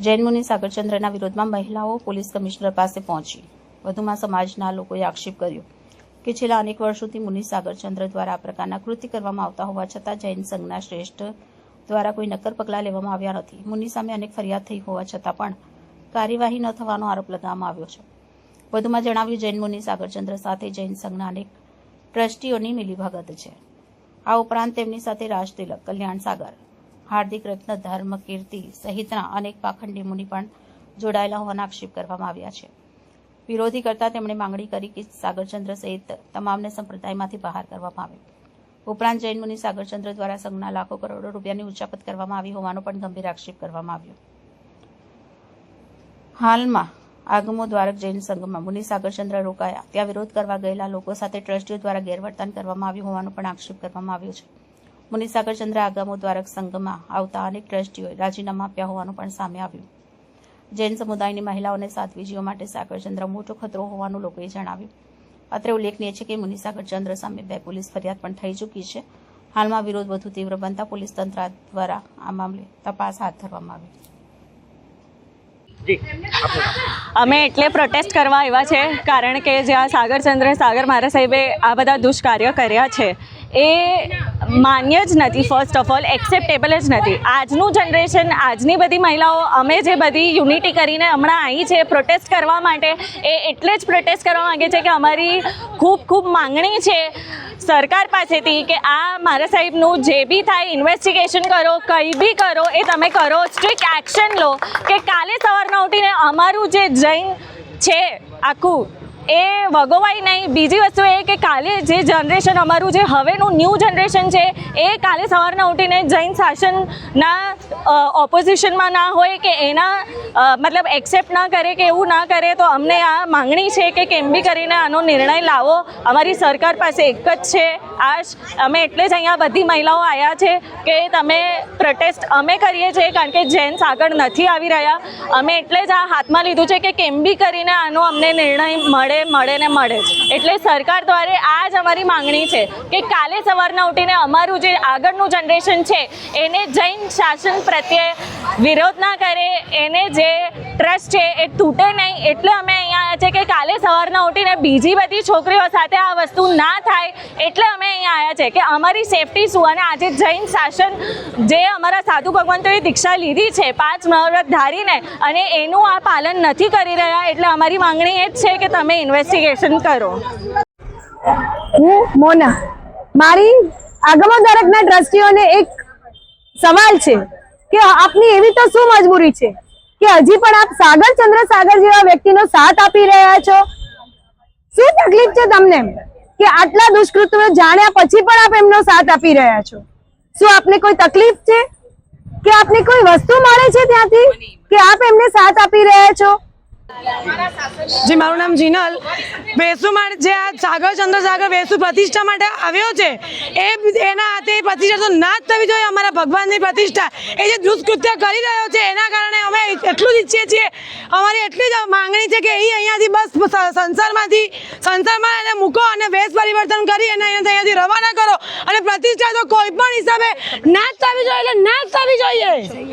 જૈન મુનિ સાગરચંદ્રના વિરોધમાં મહિલાઓ પોલીસ કમિશનર પાસે પહોંચી। વધુમાં સમાજના લોકોએ આક્ષેપ કર્યો કે છેલ્લા અનેક વર્ષોથી મુનિ સાગરચંદ્ર દ્વારા આ પ્રકારના કૃત્ય કરવામાં આવતા હોવા છતાં જૈન સંઘના શ્રેષ્ઠ દ્વારા કોઈ નક્કર પગલાં લેવામાં આવ્યા નથી। મુનિ સામે અનેક ફરિયાદ થઈ હોવા છતાં પણ કાર્યવાહી ન થવાનો આરોપ લગાવવામાં આવ્યો છે। વધુમાં જણાવ્યું, જૈન મુનિ સાગરચંદ્ર સાથે જૈન સંઘના અનેક ટ્રસ્ટીઓની મિલીભગત છે। આ ઉપરાંત તેમની સાથે રાજતિલક, કલ્યાણ સાગર, હાર્દિક રત્ન, ધર્મ કીર્તિ સહિતના અનેક પાખંડી મુનિ પણ જોડાયેલા હોવાના આક્ષેપ કરવામાં આવ્યા છે। વિરોધી કરતા તેમણે માંગણી કરી કે સાગરચંદ્ર સહિત તમામને સંપ્રદાયમાંથી બહાર કરવામાં આવે। ઉપરાંત જૈન મુનિ સાગરચંદ્ર દ્વારા સંઘના લાખો કરોડો રૂપિયાની ઉચાપત કરવામાં આવી હોવાનો પણ ગંભીર આક્ષેપ કરવામાં આવ્યો। હાલમાં આગમો દ્વારક જૈન સંઘમાં મુનિ સાગરચંદ્ર રોકાયા ત્યાં વિરોધ કરવા ગયેલા લોકો સાથે ટ્રસ્ટીઓ દ્વારા ગેરવર્તન કરવામાં આવ્યું હોવાનો પણ આક્ષેપ કરવામાં આવ્યો છે। મુનિ સાગરચંદ્ર આગમો દ્વારક સંઘમાં આવતા અનેક ટ્રસ્ટીઓએ રાજીનામા આપ્યા હોવાનું પણ સામે આવ્યું। જૈન સમુદાયની મહિલાઓને સાધ્વીજીઓ માટે સાગરચંદ્ર મોટો ખતરો હોવાનું લોકોએ જણાવ્યું। અત્રે ઉલ્લેખનીય છે કે મુનિ સાગરચંદ્ર સામે 2 પોલીસ ફરિયાદ પણ થઈ ચૂકી છે। હાલમાં વિરોધ વધુ તીવ્ર બનતા પોલીસ તંત્ર દ્વારા આ મામલે તપાસ હાથ ધરવામાં આવી। અમે એટલે પ્રોટેસ્ટ કરવા આવ્યા છે કારણ કે જે આ સાગર મહારાજ સાહેબે આ બધા દુષ્કાર્ય કર્યા છે એ માન્ય જ નથી। ફર્સ્ટ ઓફ ઓલ એક્સેપ્ટેબલ જ નથી। આજનું જનરેશન, આજની બધી મહિલાઓ, અમે જે બધી યુનિટી કરીને હમણાં આવી છે પ્રોટેસ્ટ કરવા માટે, એ એટલે જ પ્રોટેસ્ટ કરવા માંગે છે કે અમારી ખૂબ માંગણી છે સરકાર પાસેથી કે આ મહારાજ સાહેબનું જે બી થાય ઇન્વેસ્ટિગેશન કરો, કંઈ બી કરો, એ તમે કરો, સ્ટ્રિક્ટ એક્શન લો કે કાલે સવારના ઉઠીને અમારું જે જૈન છે આખું એ વગોવાય નહીં। બીજી વસ્તુ એ કે કાલે જે જનરેશન અમારું જે હવેનું ન્યૂ જનરેશન છે એ કાલે સવારના ઉઠીને જૈન શાસનના ઓપોઝિશનમાં ના હોય કે એના મતલબ એક્સેપ્ટ ના કરે કે એવું ના કરે। તો અમને આ માંગણી છે કે કેમ બી કરીને આનો નિર્ણય લાવો। અમારી સરકાર પાસે એક જ છે આજ। અમે એટલે જ અહીંયા બધી મહિલાઓ આવ્યા છે કે તમે પ્રોટેસ્ટ અમે કરીએ છીએ કારણ કે જેન્ટ્સ આગળ નથી આવી રહ્યા। અમે એટલે જ આ હાથમાં લીધું છે કે કેમ બી કરીને આનો અમને નિર્ણય મળે જ। એટલે સરકાર દ્વારા આ જ અમારી માંગણી છે કે કાલે સવારના ઉઠીને અમારું જે આગળનું જનરેશન છે એને જૈન શાસન પ્રત્યે વિરોધ ના કરે, એને જે ટ્રસ્ટ છે એ તૂટે નહીં। એટલે અમે અહીંયા આવ્યા છે કે કાલે સવારના ઉઠીને બીજી બધી છોકરીઓ સાથે આ વસ્તુ ના થાય। એટલે અમે અહીંયા આવ્યા છે કે અમારી સેફટી શું। અને આજે જૈન શાસન જે અમારા સાધુ ભગવંતોએ દીક્ષા લીધી છે 5 મહાવ્રત ધારીને, અને એનું આ પાલન નથી કરી રહ્યા। એટલે અમારી માંગણી એ જ છે કે તમે ઇન્વેસ્ટિગેશન કરો। હું મોના, મારી આગમો દ્વારકના ટ્રસ્ટીઓને એક સવાલ છે કે આપની એવી તો શું મજબૂરી છે કે હજી પણ આપ સાગર જેવા વ્યક્તિનો સાથ આપી રહ્યા છો? શું તકલીફ છે તમને કે આટલા દુષ્કૃત્યો જાણ્યા પછી પણ આપ એમનો સાથ આપી રહ્યા છો? શું આપને કોઈ તકલીફ છે કે આપને કોઈ વસ્તુ મળે છે ત્યાંથી કે આપ એમને સાથ આપી રહ્યા છો? જી, મારું નામ જીનલ। વેસુ માટે જે આ સાગર વેસુ પ્રતિષ્ઠા માટે આવ્યો છે એના હાથે પ્રતિષ્ઠા તો ના જ થવી જોઈએ। અમારા ભગવાનની પ્રતિષ્ઠા એ જે દુષ્કૃત્ય કરી રહ્યો છે એના કારણે અમે એટલું જ ઈચ્છીએ છીએ। અમારી એટલી જ માંગણી છે કે એ અહીંયાથી બસ સંસારમાં એને મૂકો અને વેશ પરિવર્તન કરી અને અહીંયાથી રવાના કરો। અને પ્રતિષ્ઠા તો કોઈ પણ હિસાબે ના જ થવી જોઈએ, એટલે ના જ થવી જોઈએ।